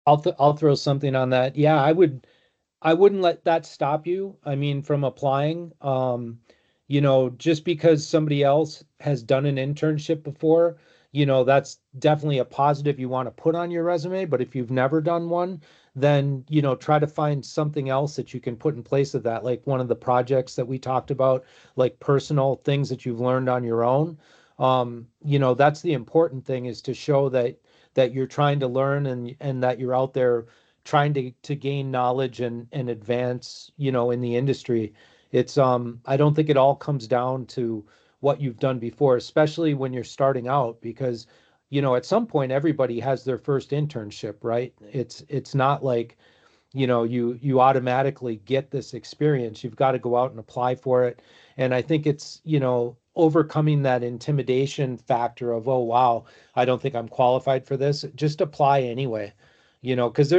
I'll throw something on that. Yeah, I wouldn't let that stop you. I mean, from applying. Just because somebody else has done an internship before, that's definitely a positive you want to put on your resume. But if you've never done one, then, try to find something else that you can put in place of that, like one of the projects that we talked about, like personal things that you've learned on your own. That's the important thing, is to show that you're trying to learn, and that you're out there trying to gain knowledge and advance, in the industry. I don't think it all comes down to what you've done before, especially when you're starting out, because at some point everybody has their first internship, right? It's not like you automatically get this experience. You've got to go out and apply for it. And I think it's overcoming that intimidation factor of, oh wow, I don't think I'm qualified for this. Just apply anyway, because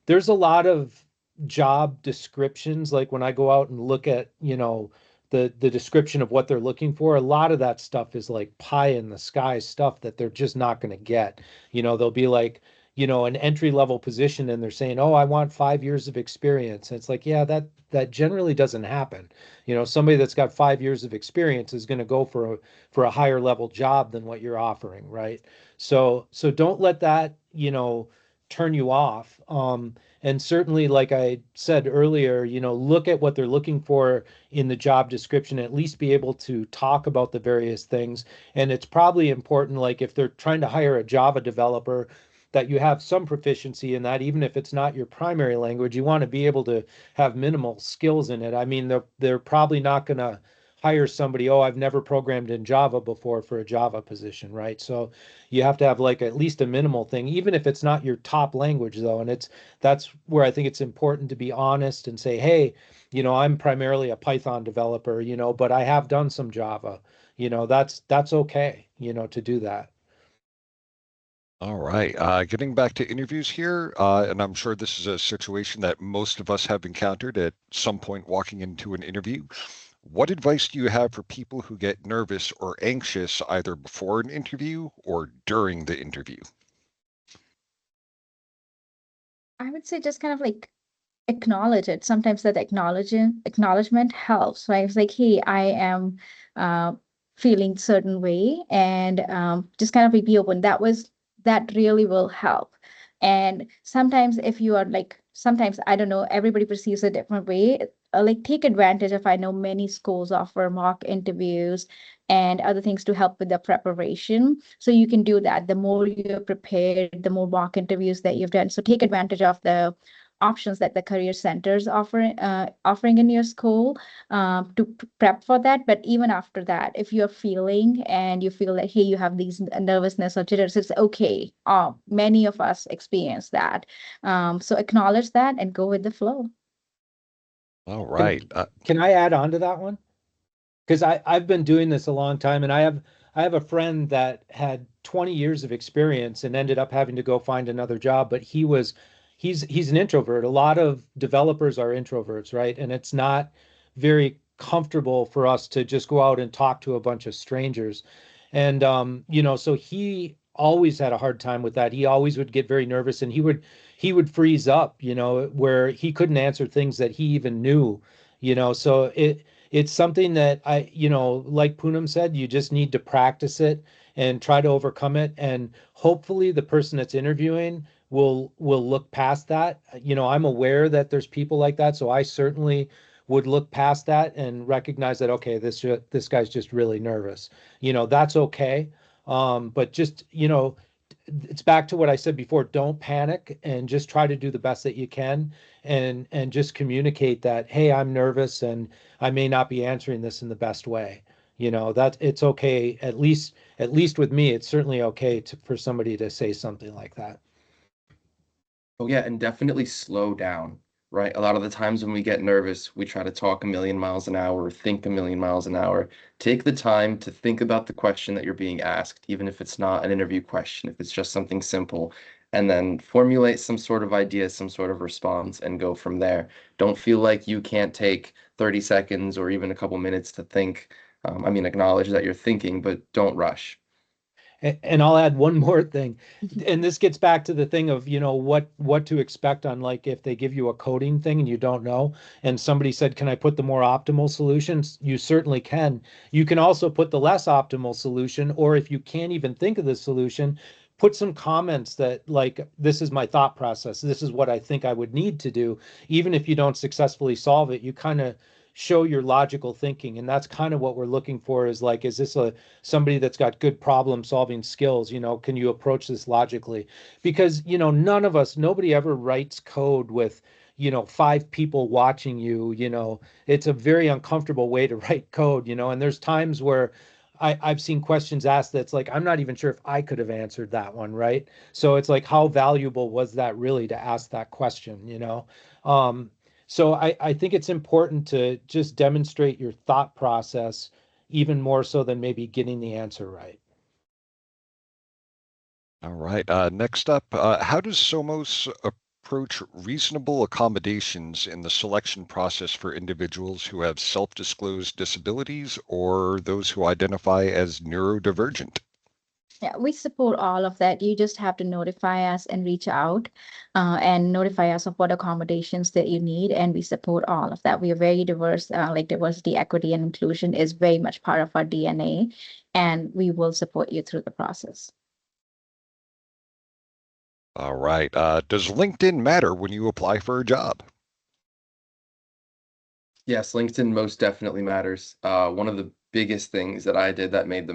there's a lot of job descriptions. Like when I go out and look at the description of what they're looking for, a lot of that stuff is like pie in the sky stuff that they're just not going to get. They'll be like, an entry level position, and they're saying, oh, I want 5 years of experience. And it's like, yeah, that generally doesn't happen. Somebody that's got 5 years of experience is going to go for a higher level job than what you're offering, right? So don't let that turn you off. And certainly, like I said earlier, look at what they're looking for in the job description, at least be able to talk about the various things. And it's probably important, like if they're trying to hire a Java developer, that you have some proficiency in that, even if it's not your primary language. You want to be able to have minimal skills in it. I mean, they're probably not going to hire somebody, oh, I've never programmed in Java before, for a Java position, right? So you have to have like at least a minimal thing, even if it's not your top language though. And that's where I think it's important to be honest and say, hey, I'm primarily a Python developer, but I have done some Java. That's okay, to do that. All right. Getting back to interviews here, and I'm sure this is a situation that most of us have encountered at some point walking into an interview. What advice do you have for people who get nervous or anxious either before an interview or during the interview? I would say just kind of like acknowledge it. Sometimes that acknowledgement helps, right? It's like, hey, I am uh, feeling certain way, and just kind of like be open. That really will help. And sometimes if you are like, sometimes I don't know, everybody perceives a different way. Like take advantage of, I know many schools offer mock interviews and other things to help with the preparation. So you can do that. The more you're prepared, the more mock interviews that you've done. So take advantage of the options that the career centers offering in your school to prep for that. But even after that, if you're feeling and you feel that, hey, you have these nervousness or jitters, it's okay. Many of us experience that. So acknowledge that and go with the flow. All right. Can I add on to that one? Because I've been doing this a long time, and I have a friend that had 20 years of experience and ended up having to go find another job, but he's an introvert. A lot of developers are introverts, right? And it's not very comfortable for us to just go out and talk to a bunch of strangers. And so he always had a hard time with that. He always would get very nervous, and he would freeze up, where he couldn't answer things that he even knew, so it's something that like Poonam said, you just need to practice it and try to overcome it. And hopefully the person that's interviewing will look past that. I'm aware that there's people like that, so I certainly would look past that and recognize that, okay, this guy's just really nervous. That's okay. But just, it's back to what I said before. Don't panic and just try to do the best that you can, and just communicate that, hey, I'm nervous and I may not be answering this in the best way. That it's okay. At least with me, it's certainly okay for somebody to say something like that. Oh yeah, and definitely slow down, right? A lot of the times when we get nervous, we try to talk a million miles an hour or think a million miles an hour. Take the time to think about the question that you're being asked, even if it's not an interview question, if it's just something simple, and then formulate some sort of idea, some sort of response, and go from there. Don't feel like you can't take 30 seconds or even a couple minutes to think. Acknowledge that you're thinking, but don't rush. And I'll add one more thing. And this gets back to the thing of, what to expect on, like, if they give you a coding thing and you don't know, and somebody said, can I put the more optimal solutions? You certainly can. You can also put the less optimal solution, or if you can't even think of the solution, put some comments that, like, this is my thought process. This is what I think I would need to do. Even if you don't successfully solve it, you kind of show your logical thinking. And that's kind of what we're looking for, is like, is this somebody that's got good problem solving skills? Can you approach this logically? Because nobody ever writes code with 5 people watching you. It's a very uncomfortable way to write code. And there's times where I've seen questions asked that's like, I'm not even sure if I could have answered that one, right? So it's like, how valuable was that really to ask that question? um, so I think it's important to just demonstrate your thought process, even more so than maybe getting the answer right. All right. Next up, how does Somos approach reasonable accommodations in the selection process for individuals who have self-disclosed disabilities or those who identify as neurodivergent? Yeah, we support all of that. You just have to notify us and reach out and notify us of what accommodations that you need. And we support all of that. We are very diverse, like diversity, equity, and inclusion is very much part of our DNA. And we will support you through the process. All right. Does LinkedIn matter when you apply for a job? Yes, LinkedIn most definitely matters. One of the biggest things that I did that made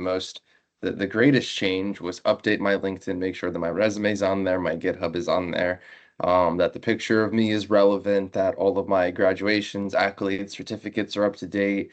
the greatest change was update my LinkedIn, make sure that my resume's on there, my GitHub is on there, that the picture of me is relevant, that all of my graduations, accolades, certificates are up to date.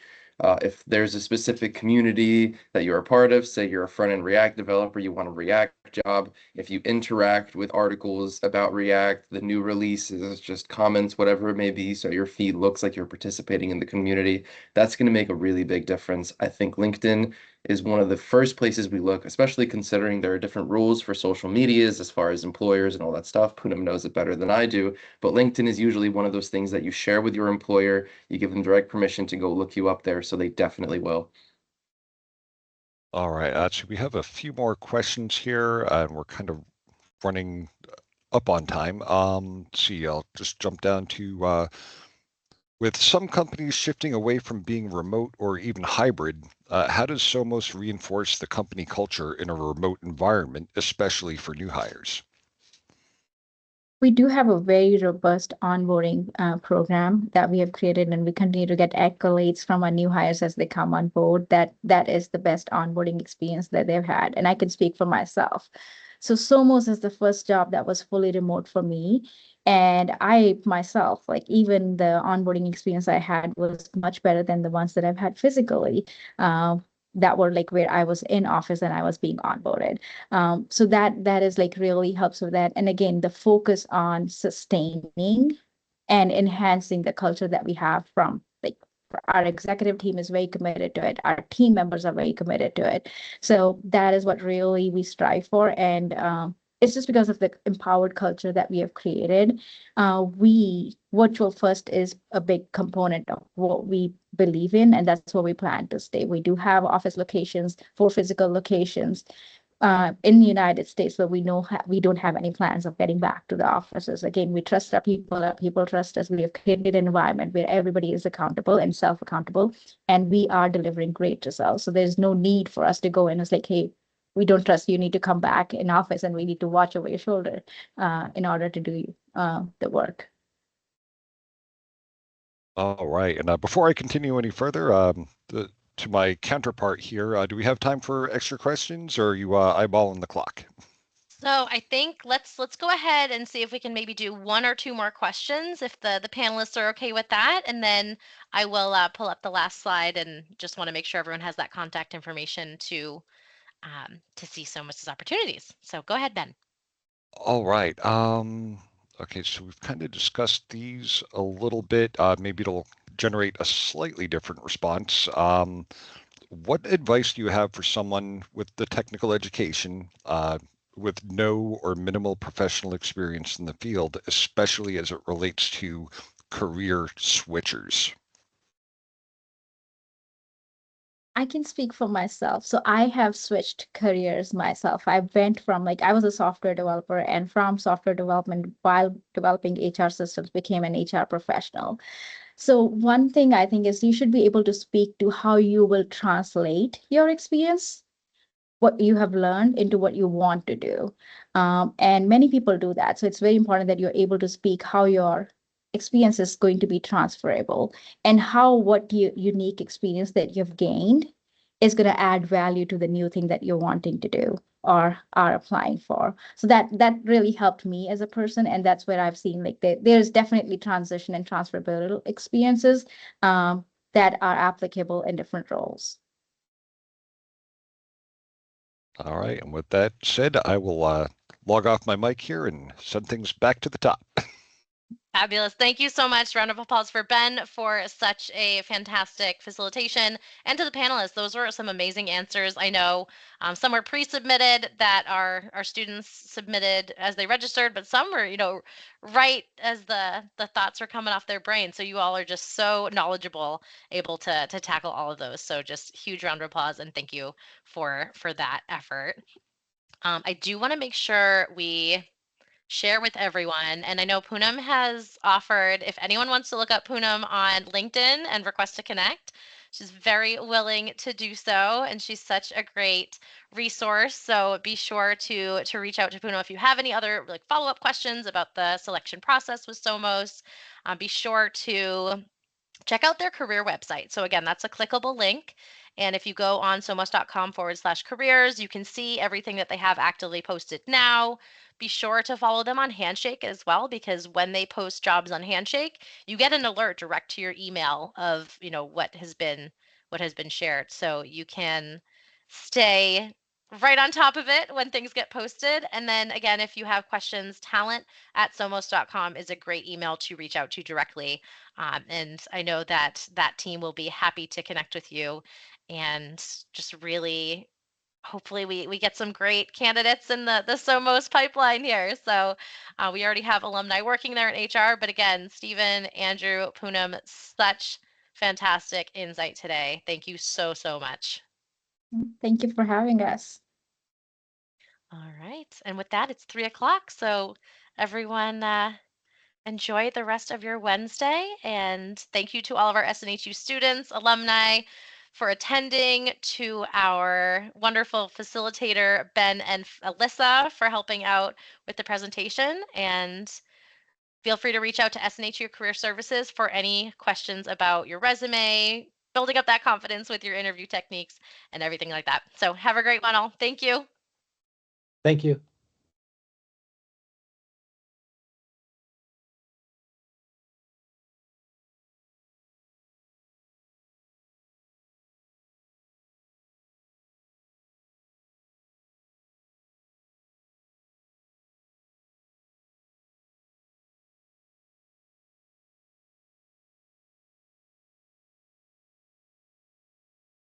If there's a specific community that you're a part of, say you're a front-end React developer, you want a React job. If you interact with articles about React, the new releases, just comments, whatever it may be, so your feed looks like you're participating in the community, that's going to make a really big difference. I think LinkedIn is one of the first places we look, especially considering there are different rules for social medias as far as employers and all that stuff. Poonam knows it better than I do, but LinkedIn is usually one of those things that you share with your employer. You give them direct permission to go look you up there, so they definitely will. All right. So we have a few more questions here, and we're kind of running up on time. See, I'll just jump down to with some companies shifting away from being remote or even hybrid, how does Somos reinforce the company culture in a remote environment, especially for new hires? We do have a very robust onboarding program that we have created, and we continue to get accolades from our new hires as they come on board. That is the best onboarding experience that they've had, and I can speak for myself. So Somos is the first job that was fully remote for me, and I myself, like even the onboarding experience I had was much better than the ones that I've had physically. That were like where I was in office and I was being onboarded. So that is like really helps with that. And again, the focus on sustaining and enhancing the culture that we have from like our executive team is very committed to it. Our team members are very committed to it. So that is what really we strive for. And it's just because of the empowered culture that we have created. We virtual first is a big component of what we believe in, and that's what we plan to stay. We do have office locations, 4 physical locations in the United States, but we don't have any plans of getting back to the offices. Again, we trust our people trust us. We have created an environment where everybody is accountable and self-accountable, and we are delivering great results. So there's no need for us to go in and say, hey, we don't trust you, need to come back in office and we need to watch over your shoulder in order to do the work. All right. And before I continue any further, to my counterpart here, do we have time for extra questions, or are you eyeballing the clock? So I think let's go ahead and see if we can maybe do one or two more questions if the panelists are okay with that, and then I will pull up the last slide and just want to make sure everyone has that contact information to see Somos's opportunities. So go ahead, Ben. All right. Okay, so we've kind of discussed these a little bit. Maybe it'll generate a slightly different response. What advice do you have for someone with the technical education, with no or minimal professional experience in the field, especially as it relates to career switchers? I can speak for myself. So I have switched careers myself. I went from like I was a software developer, and from software development while developing HR systems became an HR professional. So one thing I think is you should be able to speak to how you will translate your experience, what you have learned into what you want to do. And many people do that. So it's very important that you're able to speak how your experience is going to be transferable and how what unique experience that you've gained is going to add value to the new thing that you're wanting to do or are applying for. So that really helped me as a person. And that's where I've seen like there's definitely transition and transferable experiences that are applicable in different roles. All right, and with that said, I will log off my mic here and send things back to the top. Fabulous. Thank you so much. Round of applause for Ben for such a fantastic facilitation, and to the panelists. Those were some amazing answers. I know some were pre-submitted that our students submitted as they registered, but some were, right as the thoughts were coming off their brain. So you all are just so knowledgeable, able to tackle all of those. So just huge round of applause, and thank you for that effort. I do want to make sure we share with everyone. And I know Poonam has offered, if anyone wants to look up Poonam on LinkedIn and request to connect, she's very willing to do so. And she's such a great resource. So be sure to reach out to Poonam if you have any other like follow-up questions about the selection process with Somos. Be sure to check out their career website. So again, that's a clickable link. And if you go on somos.com/careers, you can see everything that they have actively posted now. Be sure to follow them on Handshake as well, because when they post jobs on Handshake, you get an alert direct to your email of, what has been shared. So you can stay right on top of it when things get posted. And then again, if you have questions, talent@somos.com is a great email to reach out to directly. And I know that team will be happy to connect with you and just really hopefully we get some great candidates in the Somos pipeline here. So we already have alumni working there in HR, but again, Stephen, Andrew, Poonam, such fantastic insight today. Thank you so, so much. Thank you for having us. All right. And with that, it's 3 o'clock. So everyone enjoy the rest of your Wednesday. And thank you to all of our SNHU students, alumni, for attending, to our wonderful facilitator, Ben and Alyssa, for helping out with the presentation. And feel free to reach out to SNHU Career Services for any questions about your resume, building up that confidence with your interview techniques, and everything like that. So have a great one all. Thank you. Thank you.